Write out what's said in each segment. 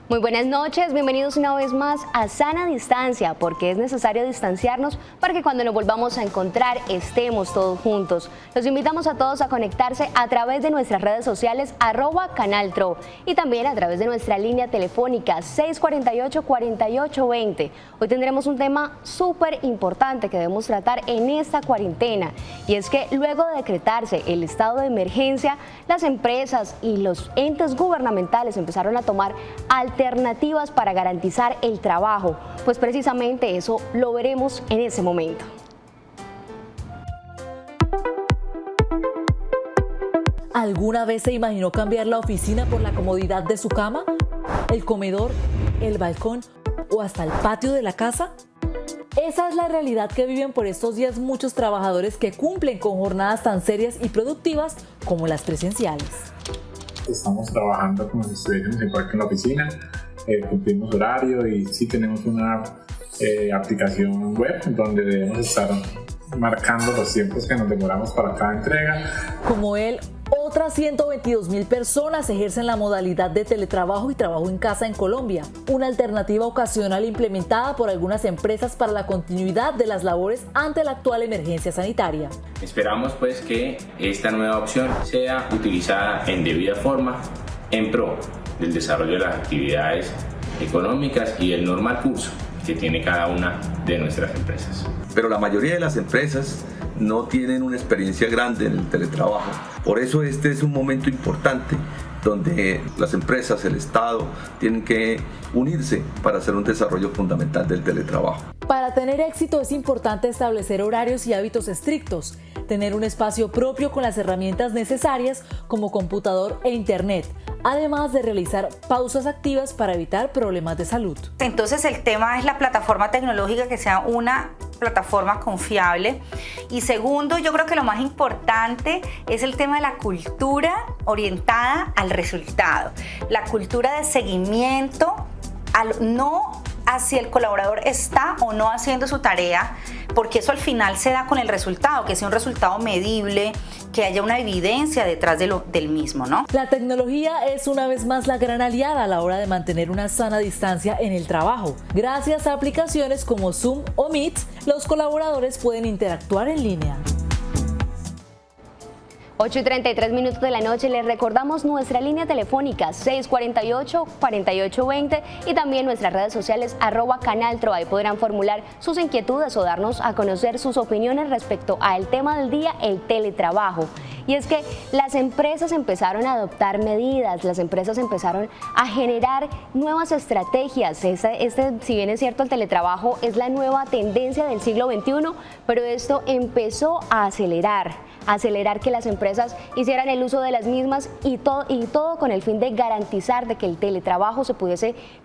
Muy buenas noches, bienvenidos una vez más a Sana Distancia, porque es necesario distanciarnos para que cuando nos volvamos a encontrar estemos todos juntos. Los invitamos a todos a conectarse a través de nuestras redes sociales @canaltro y también a través de nuestra línea telefónica 648-4820. Hoy tendremos un tema súper importante que debemos tratar en esta cuarentena, y es que luego de decretarse el estado de emergencia, las empresas y los entes gubernamentales empezaron a tomar alternativas para garantizar el trabajo, pues precisamente eso lo veremos en ese momento. ¿Alguna vez se imaginó cambiar la oficina por la comodidad de su cama, el comedor, el balcón o hasta el patio de la casa? Esa es la realidad que viven por estos días muchos trabajadores que cumplen con jornadas tan serias y productivas como las presenciales. Estamos trabajando como si estuviéramos igual que en la oficina, cumplimos horario y sí tenemos una aplicación web donde debemos estar marcando los tiempos que nos demoramos para cada entrega. Como él, otras 122.000 personas ejercen la modalidad de teletrabajo y trabajo en casa en Colombia, una alternativa ocasional implementada por algunas empresas para la continuidad de las labores ante la actual emergencia sanitaria. Esperamos pues que esta nueva opción sea utilizada en debida forma en pro del desarrollo de las actividades económicas y el normal curso que tiene cada una de nuestras empresas. Pero la mayoría de las empresas no tienen una experiencia grande en el teletrabajo. Por eso este es un momento importante donde las empresas, el Estado, tienen que unirse para hacer un desarrollo fundamental del teletrabajo. Para tener éxito es importante establecer horarios y hábitos estrictos, tener un espacio propio con las herramientas necesarias como computador e internet, además de realizar pausas activas para evitar problemas de salud. Entonces el tema es la plataforma tecnológica, que sea una plataforma confiable. Y segundo, yo creo que lo más importante es el tema de la cultura orientada al resultado, la cultura de seguimiento, no hacia el colaborador está o no haciendo su tarea, porque eso al final se da con el resultado, que sea un resultado medible, que haya una evidencia detrás del mismo, ¿no? La tecnología es una vez más la gran aliada a la hora de mantener una sana distancia en el trabajo. Gracias a aplicaciones como Zoom o Meet, los colaboradores pueden interactuar en línea. 8:33 de la noche, les recordamos nuestra línea telefónica 648-4820 y también nuestras redes sociales @canaltro. Ahí podrán formular sus inquietudes o darnos a conocer sus opiniones respecto al tema del día, el teletrabajo. Y es que las empresas empezaron a adoptar medidas, las empresas empezaron a generar nuevas estrategias. Si bien es cierto, el teletrabajo es la nueva tendencia del siglo XXI, pero esto empezó a acelerar que las empresas hicieran el uso de las mismas y todo con el fin de garantizar de que el teletrabajo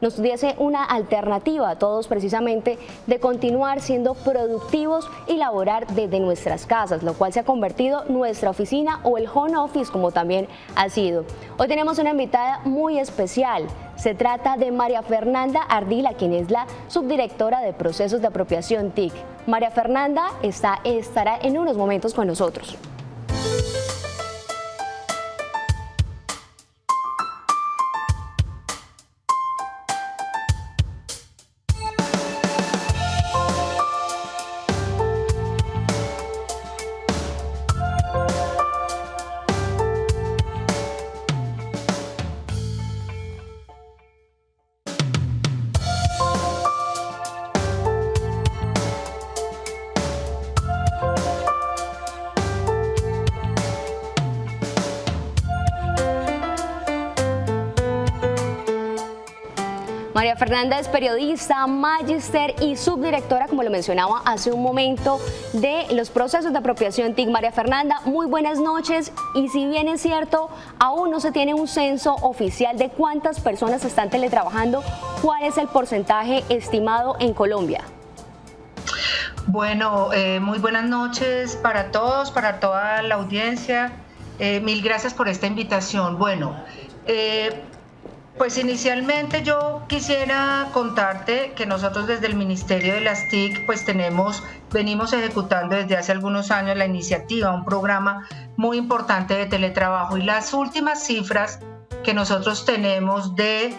nos diese una alternativa a todos, precisamente de continuar siendo productivos y laborar desde nuestras casas, lo cual se ha convertido nuestra oficina o el home office, como también ha sido. Hoy tenemos una invitada muy especial. Se trata de María Fernanda Ardila, quien es la subdirectora de procesos de apropiación TIC. María Fernanda estará en unos momentos con nosotros. María Fernanda es periodista, magíster y subdirectora, como lo mencionaba hace un momento, de los procesos de apropiación TIC. María Fernanda, muy buenas noches. Y si bien es cierto, aún no se tiene un censo oficial de cuántas personas están teletrabajando, ¿cuál es el porcentaje estimado en Colombia? Bueno, muy buenas noches para todos, para toda la audiencia. Mil gracias por esta invitación. Bueno, pues inicialmente yo quisiera contarte que nosotros desde el Ministerio de las TIC pues venimos ejecutando desde hace algunos años la iniciativa, un programa muy importante de teletrabajo, y las últimas cifras que nosotros tenemos de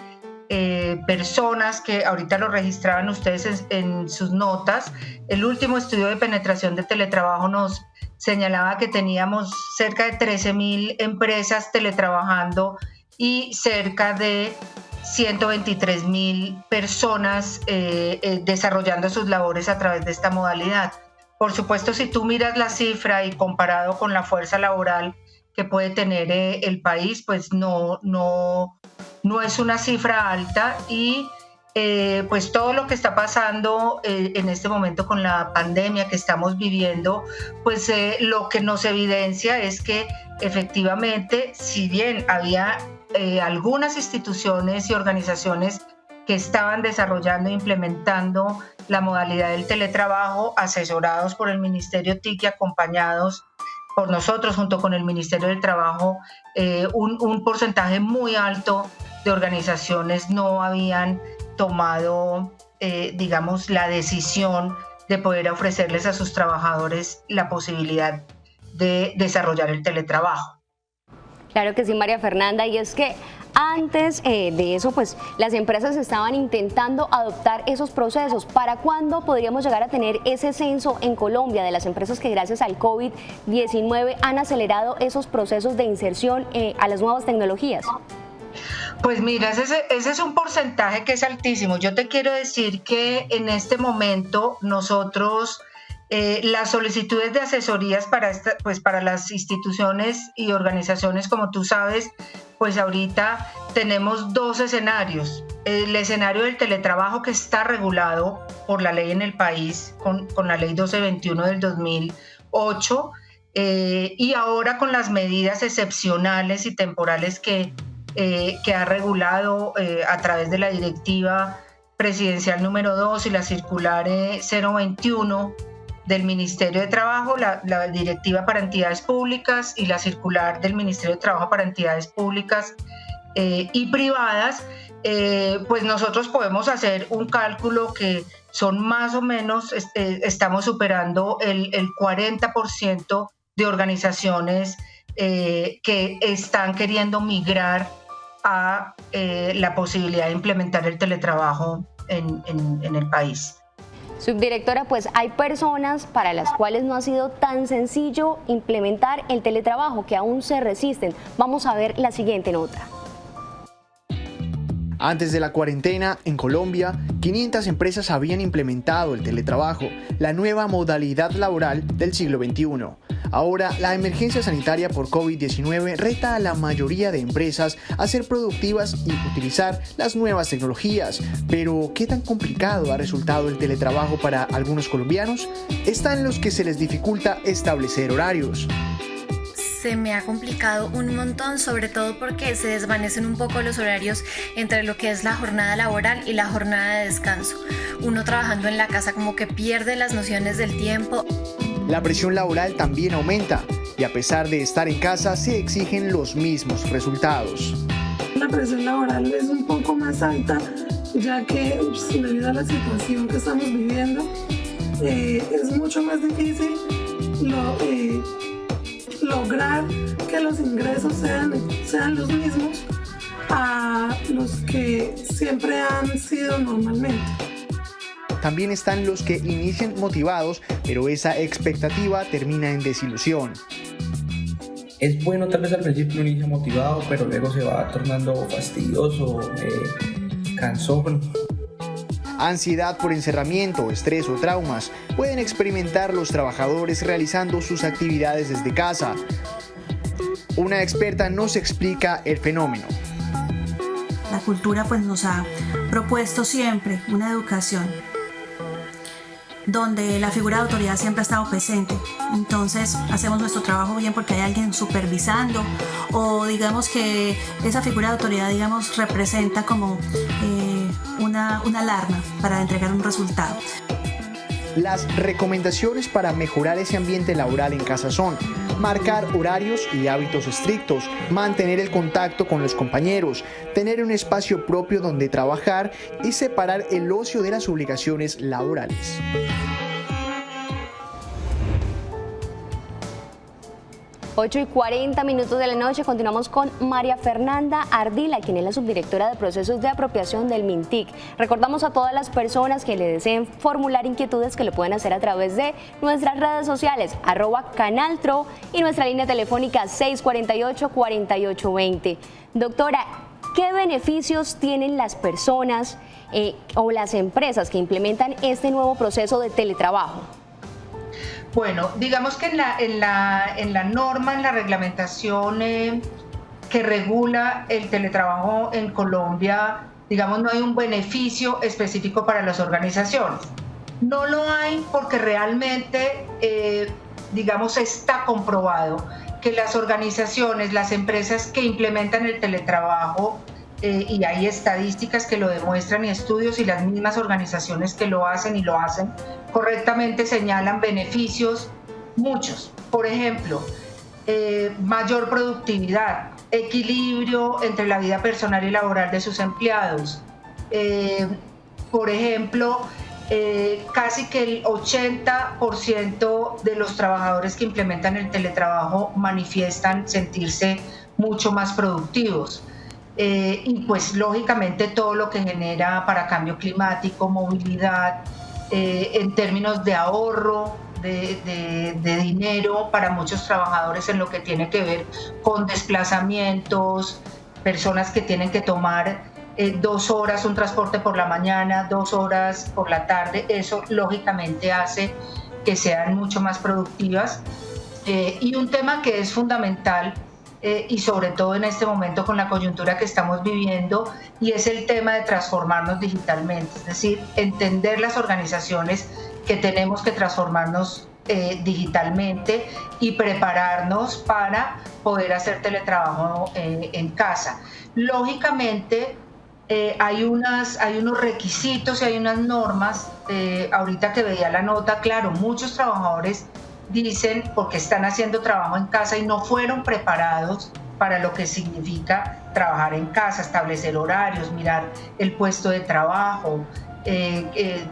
personas, que ahorita lo registraban ustedes en sus notas. El último estudio de penetración de teletrabajo nos señalaba que teníamos cerca de 13.000 empresas teletrabajando y cerca de 123.000 personas desarrollando sus labores a través de esta modalidad. Por supuesto, si tú miras la cifra y comparado con la fuerza laboral que puede tener el país, pues no es una cifra alta y pues todo lo que está pasando en este momento con la pandemia que estamos viviendo, pues lo que nos evidencia es que efectivamente, si bien había algunas instituciones y organizaciones que estaban desarrollando e implementando la modalidad del teletrabajo, asesorados por el Ministerio TIC y acompañados por nosotros junto con el Ministerio del Trabajo, un porcentaje muy alto de organizaciones no habían tomado, digamos, la decisión de poder ofrecerles a sus trabajadores la posibilidad de desarrollar el teletrabajo. Claro que sí, María Fernanda, y es que antes de eso, pues las empresas estaban intentando adoptar esos procesos. ¿Para cuándo podríamos llegar a tener ese censo en Colombia de las empresas que gracias al COVID-19 han acelerado esos procesos de inserción a las nuevas tecnologías? Pues mira, ese es un porcentaje que es altísimo. Yo te quiero decir que en este momento nosotros las solicitudes de asesorías para las instituciones y organizaciones, como tú sabes, pues ahorita tenemos dos escenarios. El escenario del teletrabajo, que está regulado por la ley en el país, con la ley 1221 del 2008, y ahora con las medidas excepcionales y temporales que ha regulado a través de la directiva presidencial número 2 y la circular 021 del Ministerio de Trabajo, la directiva para entidades públicas y la circular del Ministerio de Trabajo para entidades públicas y privadas, pues nosotros podemos hacer un cálculo que son más o menos, estamos superando el 40% de organizaciones que están queriendo migrar a la posibilidad de implementar el teletrabajo en el país. Subdirectora, pues hay personas para las cuales no ha sido tan sencillo implementar el teletrabajo, que aún se resisten. Vamos a ver la siguiente nota. Antes de la cuarentena, en Colombia, 500 empresas habían implementado el teletrabajo, la nueva modalidad laboral del siglo XXI. Ahora, la emergencia sanitaria por COVID-19 reta a la mayoría de empresas a ser productivas y utilizar las nuevas tecnologías. Pero, ¿qué tan complicado ha resultado el teletrabajo para algunos colombianos? Están los que se les dificulta establecer horarios. Se me ha complicado un montón, sobre todo porque se desvanecen un poco los horarios entre lo que es la jornada laboral y la jornada de descanso. Uno trabajando en la casa como que pierde las nociones del tiempo. La presión laboral también aumenta y a pesar de estar en casa se exigen los mismos resultados. La presión laboral es un poco más alta, ya que debido a la situación que estamos viviendo es mucho más difícil lograr que los ingresos sean los mismos a los que siempre han sido normalmente. También están los que inician motivados, pero esa expectativa termina en desilusión. Es bueno tal vez al principio uno inicia motivado, pero luego se va tornando fastidioso, cansón. Ansiedad por encerramiento, estrés o traumas pueden experimentar los trabajadores realizando sus actividades desde casa. Una experta nos explica el fenómeno. La cultura pues nos ha propuesto siempre una educación donde la figura de autoridad siempre ha estado presente. Entonces hacemos nuestro trabajo bien porque hay alguien supervisando, o digamos que esa figura de autoridad representa como una alarma para entregar un resultado. Las recomendaciones para mejorar ese ambiente laboral en casa son marcar horarios y hábitos estrictos, mantener el contacto con los compañeros, tener un espacio propio donde trabajar y separar el ocio de las obligaciones laborales. 8:40 de la noche, continuamos con María Fernanda Ardila, quien es la subdirectora de procesos de apropiación del MINTIC. Recordamos a todas las personas que le deseen formular inquietudes que lo pueden hacer a través de nuestras redes sociales, @canaltro y nuestra línea telefónica 648-4820. Doctora, ¿qué beneficios tienen las personas o las empresas que implementan este nuevo proceso de teletrabajo? Bueno, digamos que en la norma, en la reglamentación que regula el teletrabajo en Colombia, digamos, no hay un beneficio específico para las organizaciones. No lo hay porque realmente, digamos, está comprobado que las organizaciones, las empresas que implementan el teletrabajo, y hay estadísticas que lo demuestran y estudios, y las mismas organizaciones que lo hacen y lo hacen correctamente señalan beneficios, muchos. Por ejemplo, mayor productividad, equilibrio entre la vida personal y laboral de sus empleados. Por ejemplo, casi que el 80% de los trabajadores que implementan el teletrabajo manifiestan sentirse mucho más productivos. Y pues lógicamente todo lo que genera para cambio climático, movilidad, en términos de ahorro de dinero para muchos trabajadores en lo que tiene que ver con desplazamientos, personas que tienen que tomar 2 horas un transporte por la mañana, 2 horas por la tarde, eso lógicamente hace que sean mucho más productivas. Y un tema que es fundamental, y sobre todo en este momento con la coyuntura que estamos viviendo, y es el tema de transformarnos digitalmente, es decir, entender las organizaciones que tenemos que transformarnos digitalmente y prepararnos para poder hacer teletrabajo en casa. Lógicamente, hay unos requisitos y hay unas normas. Ahorita que veía la nota, claro, muchos trabajadores dicen porque están haciendo trabajo en casa y no fueron preparados para lo que significa trabajar en casa, establecer horarios, mirar el puesto de trabajo.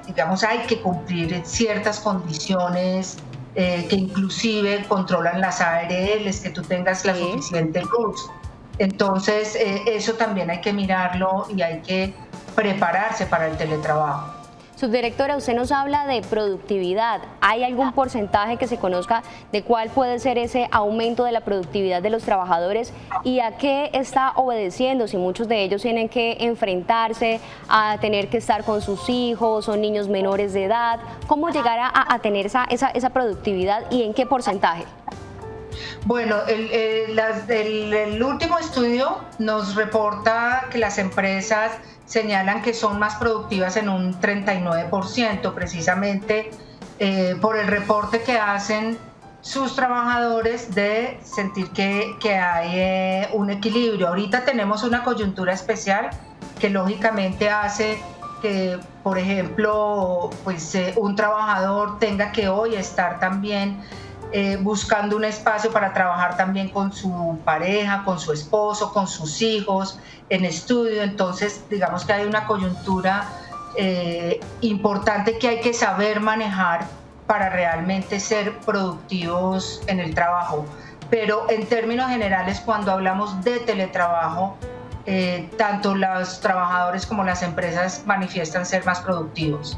Digamos, hay que cumplir ciertas condiciones que inclusive controlan las ARLs, que tú tengas la suficiente luz. Entonces, eso también hay que mirarlo y hay que prepararse para el teletrabajo. Subdirectora, usted nos habla de productividad. ¿Hay algún porcentaje que se conozca de cuál puede ser ese aumento de la productividad de los trabajadores y a qué está obedeciendo? Si muchos de ellos tienen que enfrentarse a tener que estar con sus hijos, son niños menores de edad, ¿cómo llegar a tener esa productividad y en qué porcentaje? Bueno, el último estudio nos reporta que las empresas señalan que son más productivas en un 39%, precisamente por el reporte que hacen sus trabajadores de sentir que hay un equilibrio. Ahorita tenemos una coyuntura especial que lógicamente hace que, por ejemplo, pues, un trabajador tenga que hoy estar también buscando un espacio para trabajar también con su pareja, con su esposo, con sus hijos, en estudio. Entonces, digamos que hay una coyuntura importante que hay que saber manejar para realmente ser productivos en el trabajo. Pero en términos generales, cuando hablamos de teletrabajo, tanto los trabajadores como las empresas manifiestan ser más productivos.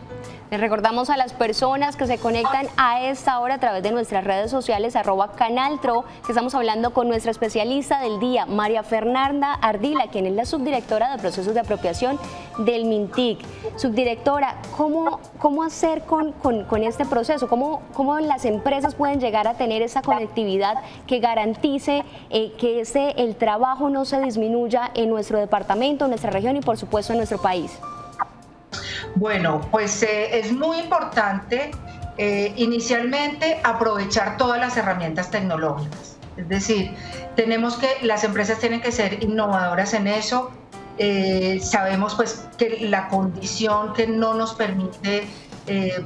Les recordamos a las personas que se conectan a esta hora a través de nuestras redes sociales @canaltro, que estamos hablando con nuestra especialista del día, María Fernanda Ardila, quien es la subdirectora de procesos de apropiación del MINTIC. Subdirectora, ¿cómo hacer con este proceso? ¿Cómo las empresas pueden llegar a tener esa conectividad que garantice que el trabajo no se disminuya en nuestro departamento, en nuestra región y por supuesto en nuestro país? Bueno, pues es muy importante inicialmente aprovechar todas las herramientas tecnológicas. Es decir, las empresas tienen que ser innovadoras en eso. Sabemos pues que la condición que no nos permite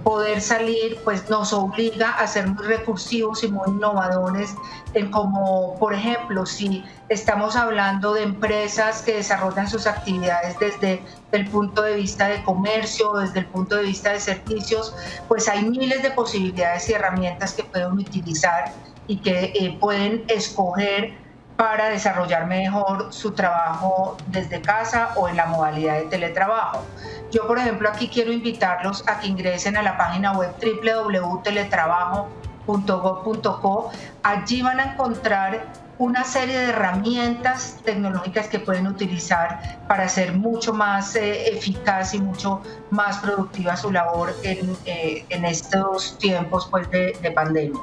poder salir pues nos obliga a ser muy recursivos y muy innovadores en como, por ejemplo, si estamos hablando de empresas que desarrollan sus actividades desde el punto de vista de comercio, desde el punto de vista de servicios, pues hay miles de posibilidades y herramientas que pueden utilizar y que pueden escoger para desarrollar mejor su trabajo desde casa o en la modalidad de teletrabajo. Yo, por ejemplo, aquí quiero invitarlos a que ingresen a la página web www.teletrabajo.gov.co. Allí van a encontrar una serie de herramientas tecnológicas que pueden utilizar para hacer mucho más eficaz y mucho más productiva su labor en estos tiempos pues, de pandemia.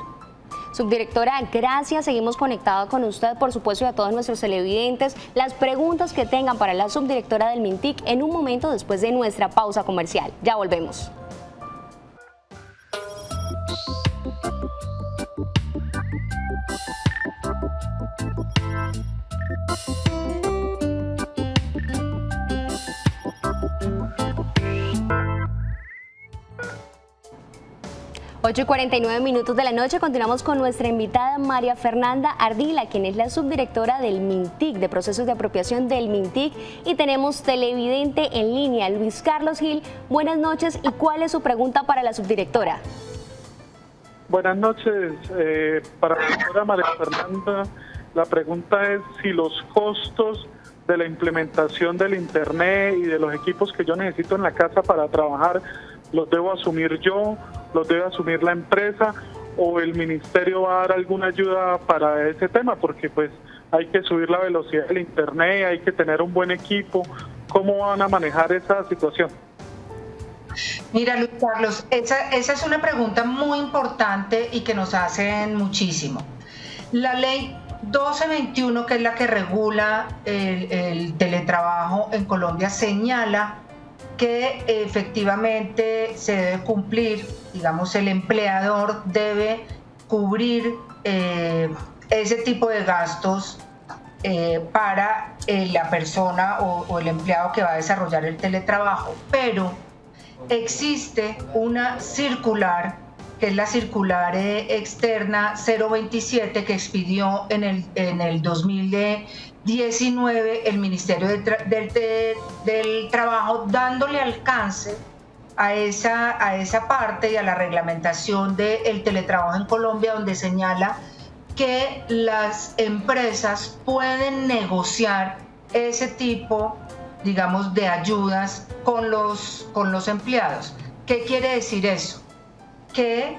Subdirectora, gracias. Seguimos conectados con usted, por supuesto, y a todos nuestros televidentes. Las preguntas que tengan para la subdirectora del MINTIC en un momento después de nuestra pausa comercial. Ya volvemos. Ocho y 49 minutos de la noche, continuamos con nuestra invitada María Fernanda Ardila, quien es la subdirectora del MINTIC, de procesos de apropiación del MINTIC, y tenemos televidente en línea, Luis Carlos Gil. Buenas noches, ¿y cuál es su pregunta para la subdirectora? Buenas noches, para la doctora María Fernanda, la pregunta es si los costos de la implementación del Internet y de los equipos que yo necesito en la casa para trabajar, ¿los debo asumir yo, los debe asumir la empresa o el ministerio va a dar alguna ayuda para ese tema? Porque pues hay que subir la velocidad del Internet, hay que tener un buen equipo. ¿Cómo van a manejar esa situación? Mira, Luis Carlos, esa es una pregunta muy importante y que nos hacen muchísimo. La ley 1221, que es la que regula el teletrabajo en Colombia, señala que efectivamente se debe cumplir, digamos, el empleador debe cubrir ese tipo de gastos para la persona o el empleado que va a desarrollar el teletrabajo, pero existe una circular, que es la circular externa 027 que expidió en el 2019 el Ministerio del Trabajo, dándole alcance a esa parte y a la reglamentación del teletrabajo en Colombia, donde señala que las empresas pueden negociar ese tipo, digamos, de ayudas con los empleados. ¿Qué quiere decir eso? Que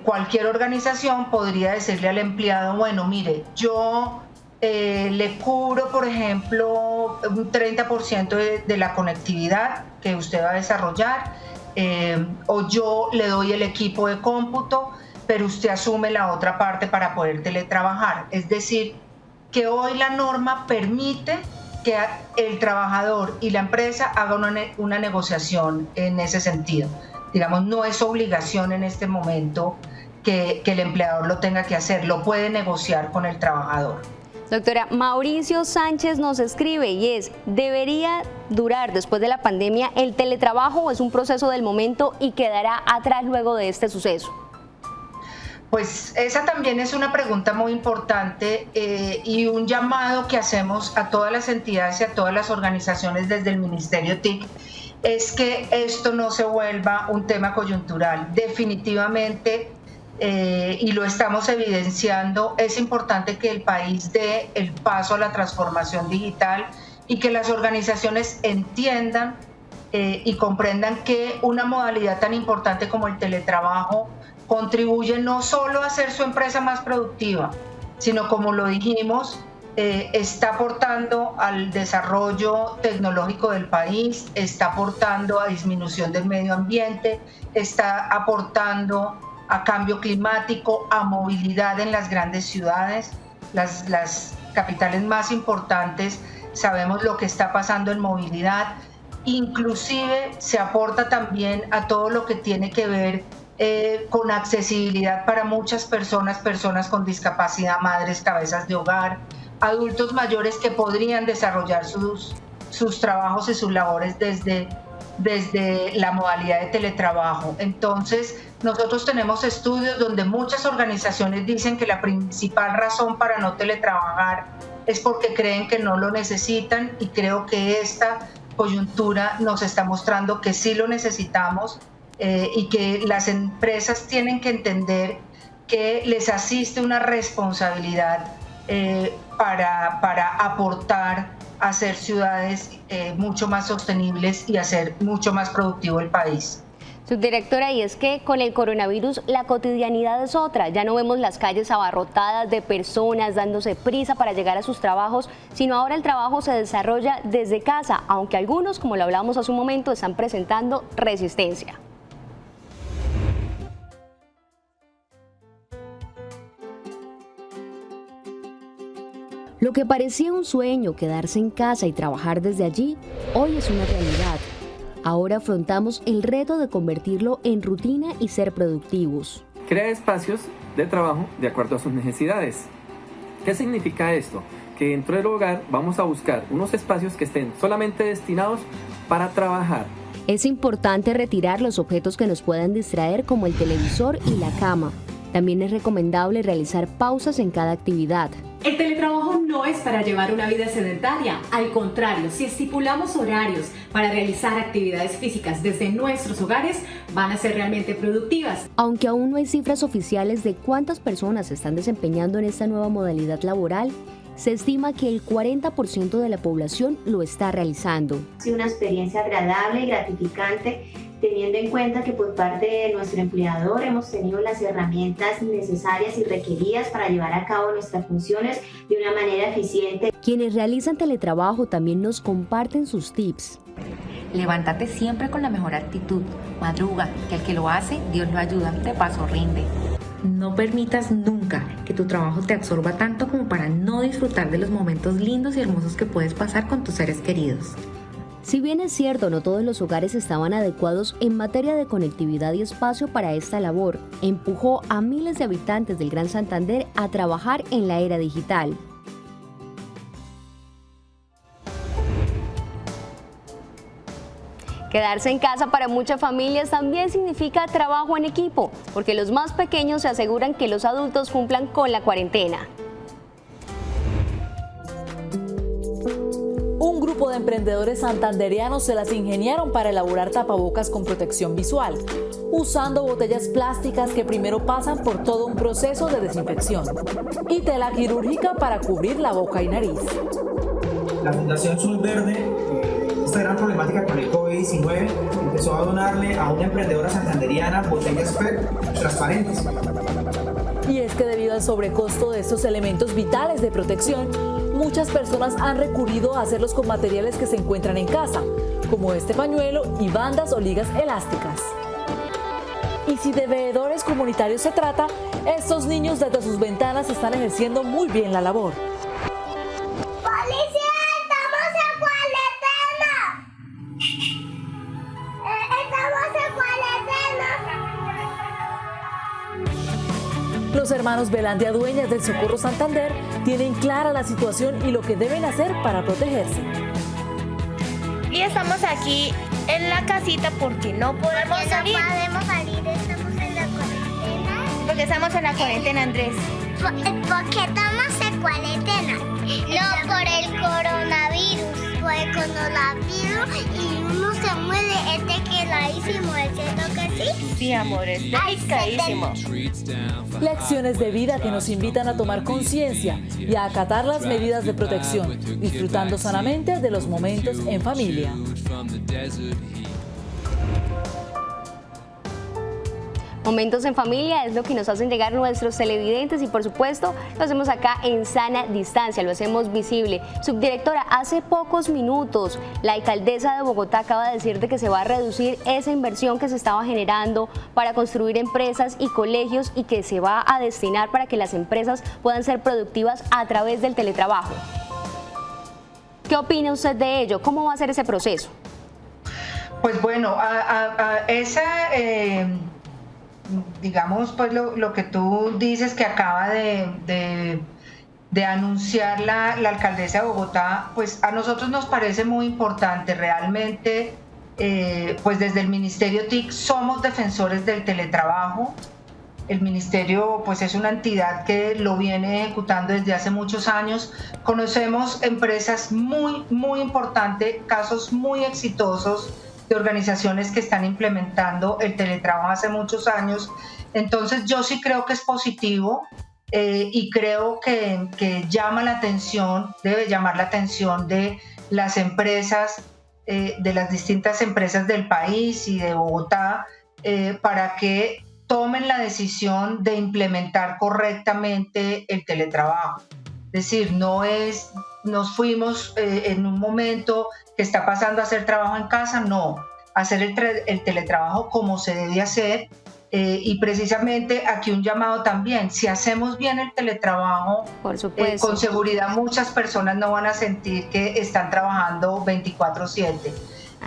cualquier organización podría decirle al empleado, bueno, mire, yo le cubro, por ejemplo, un 30% de la conectividad que usted va a desarrollar, o yo le doy el equipo de cómputo, pero usted asume la otra parte para poder teletrabajar. Es decir, que hoy la norma permite que el trabajador y la empresa hagan una negociación en ese sentido. Digamos, no es obligación en este momento que el empleador lo tenga que hacer, lo puede negociar con el trabajador. Doctora, Mauricio Sánchez nos escribe y es, ¿debería durar después de la pandemia el teletrabajo o es un proceso del momento y quedará atrás luego de este suceso? Pues esa también es una pregunta muy importante y un llamado que hacemos a todas las entidades y a todas las organizaciones desde el Ministerio TIC es que esto no se vuelva un tema coyuntural. Definitivamente, y lo estamos evidenciando, es importante que el país dé el paso a la transformación digital y que las organizaciones entiendan y comprendan que una modalidad tan importante como el teletrabajo contribuye no solo a hacer su empresa más productiva, sino, como lo dijimos, está aportando al desarrollo tecnológico del país, está aportando a disminución del medio ambiente, está aportando a cambio climático, a movilidad en las grandes ciudades, las capitales más importantes. Sabemos lo que está pasando en movilidad, inclusive se aporta también a todo lo que tiene que ver con accesibilidad para muchas personas con discapacidad, madres, cabezas de hogar, adultos mayores que podrían desarrollar sus trabajos y sus labores desde la modalidad de teletrabajo. Entonces, nosotros tenemos estudios donde muchas organizaciones dicen que la principal razón para no teletrabajar es porque creen que no lo necesitan, y creo que esta coyuntura nos está mostrando que sí lo necesitamos y que las empresas tienen que entender que les asiste una responsabilidad para aportar a hacer ciudades mucho más sostenibles y hacer mucho más productivo el país. Subdirectora, y es que con el coronavirus la cotidianidad es otra. Ya no vemos las calles abarrotadas de personas dándose prisa para llegar a sus trabajos, sino ahora el trabajo se desarrolla desde casa, aunque algunos, como lo hablábamos hace un momento, están presentando resistencia. Lo que parecía un sueño, quedarse en casa y trabajar desde allí, hoy es una realidad. Ahora afrontamos el reto de convertirlo en rutina y ser productivos. Crea espacios de trabajo de acuerdo a sus necesidades. ¿Qué significa esto? Que dentro del hogar vamos a buscar unos espacios que estén solamente destinados para trabajar. Es importante retirar los objetos que nos puedan distraer, como el televisor y la cama. También es recomendable realizar pausas en cada actividad. El teletrabajo no es para llevar una vida sedentaria, al contrario, si estipulamos horarios para realizar actividades físicas desde nuestros hogares, van a ser realmente productivas. Aunque aún no hay cifras oficiales de cuántas personas se están desempeñando en esta nueva modalidad laboral, se estima que el 40% de la población lo está realizando. Ha sido una experiencia agradable y gratificante, teniendo en cuenta que por parte de nuestro empleador hemos tenido las herramientas necesarias y requeridas para llevar a cabo nuestras funciones de una manera eficiente. Quienes realizan teletrabajo también nos comparten sus tips. Levántate siempre con la mejor actitud, madruga, que al que lo hace, Dios lo ayuda, de paso rinde. No permitas nunca que tu trabajo te absorba tanto como para no disfrutar de los momentos lindos y hermosos que puedes pasar con tus seres queridos. Si bien es cierto, no todos los hogares estaban adecuados en materia de conectividad y espacio para esta labor, empujó a miles de habitantes del Gran Santander a trabajar en la era digital. Quedarse en casa para muchas familias también significa trabajo en equipo, porque los más pequeños se aseguran que los adultos cumplan con la cuarentena. Un grupo de emprendedores santandereanos se las ingeniaron para elaborar tapabocas con protección visual, usando botellas plásticas que primero pasan por todo un proceso de desinfección y tela quirúrgica para cubrir la boca y nariz. La Fundación Sol Verde, esta gran problemática con el COVID-19, empezó a donarle a una emprendedora santanderiana botellas PET transparentes. Y es que debido al sobrecosto de estos elementos vitales de protección, muchas personas han recurrido a hacerlos con materiales que se encuentran en casa, como este pañuelo y bandas o ligas elásticas. Y si de veedores comunitarios se trata, estos niños desde sus ventanas están ejerciendo muy bien la labor. ¡Policía, estamos en cuarentena! ¡Estamos en cuarentena! Los hermanos Velandia, dueñas del Socorro Santander, tienen clara la situación y lo que deben hacer para protegerse. Y estamos aquí en la casita porque no podemos salir. No podemos salir, estamos en la cuarentena. Porque estamos en la cuarentena, Andrés. Porque estamos en cuarentena. No por el coronavirus. Por el coronavirus y uno se muere, es de que la hicimos, ¿es cierto que sí? Sí, amor, es delicadísimo. Lecciones de vida que nos invitan a tomar conciencia y a acatar las medidas de protección, disfrutando sanamente de los momentos en familia. Momentos en familia es lo que nos hacen llegar nuestros televidentes y por supuesto lo hacemos acá en sana distancia, lo hacemos visible. Subdirectora, hace pocos minutos la alcaldesa de Bogotá acaba de decir de que se va a reducir esa inversión que se estaba generando para construir empresas y colegios y que se va a destinar para que las empresas puedan ser productivas a través del teletrabajo. ¿Qué opina usted de ello? ¿Cómo va a ser ese proceso? Pues bueno, digamos, pues lo que tú dices que acaba de anunciar la alcaldesa de Bogotá, pues a nosotros nos parece muy importante. Realmente, pues desde el Ministerio TIC somos defensores del teletrabajo. El ministerio pues es una entidad que lo viene ejecutando desde hace muchos años. Conocemos empresas muy importantes, casos muy exitosos de organizaciones que están implementando el teletrabajo hace muchos años. Entonces yo sí creo que es positivo y creo que llama la atención, debe llamar la atención de las empresas, de las distintas empresas del país y de Bogotá, para que tomen la decisión de implementar correctamente el teletrabajo. Es decir, nos fuimos en un momento que está pasando a hacer trabajo en casa, no, hacer el teletrabajo como se debe hacer. Y precisamente aquí un llamado también, si hacemos bien el teletrabajo, por supuesto, con seguridad muchas personas no van a sentir que están trabajando 24/7.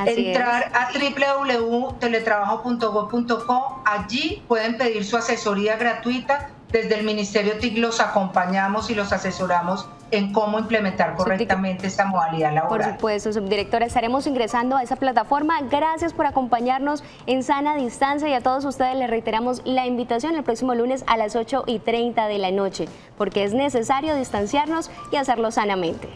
Entrar a www.teletrabajo.gov.co, allí pueden pedir su asesoría gratuita. Desde el Ministerio TIC los acompañamos y los asesoramos en cómo implementar correctamente esta modalidad laboral. Por supuesto, subdirectora, estaremos ingresando a esa plataforma. Gracias por acompañarnos en Sana Distancia y a todos ustedes les reiteramos la invitación el próximo lunes a las 8:30 de la noche, porque es necesario distanciarnos y hacerlo sanamente.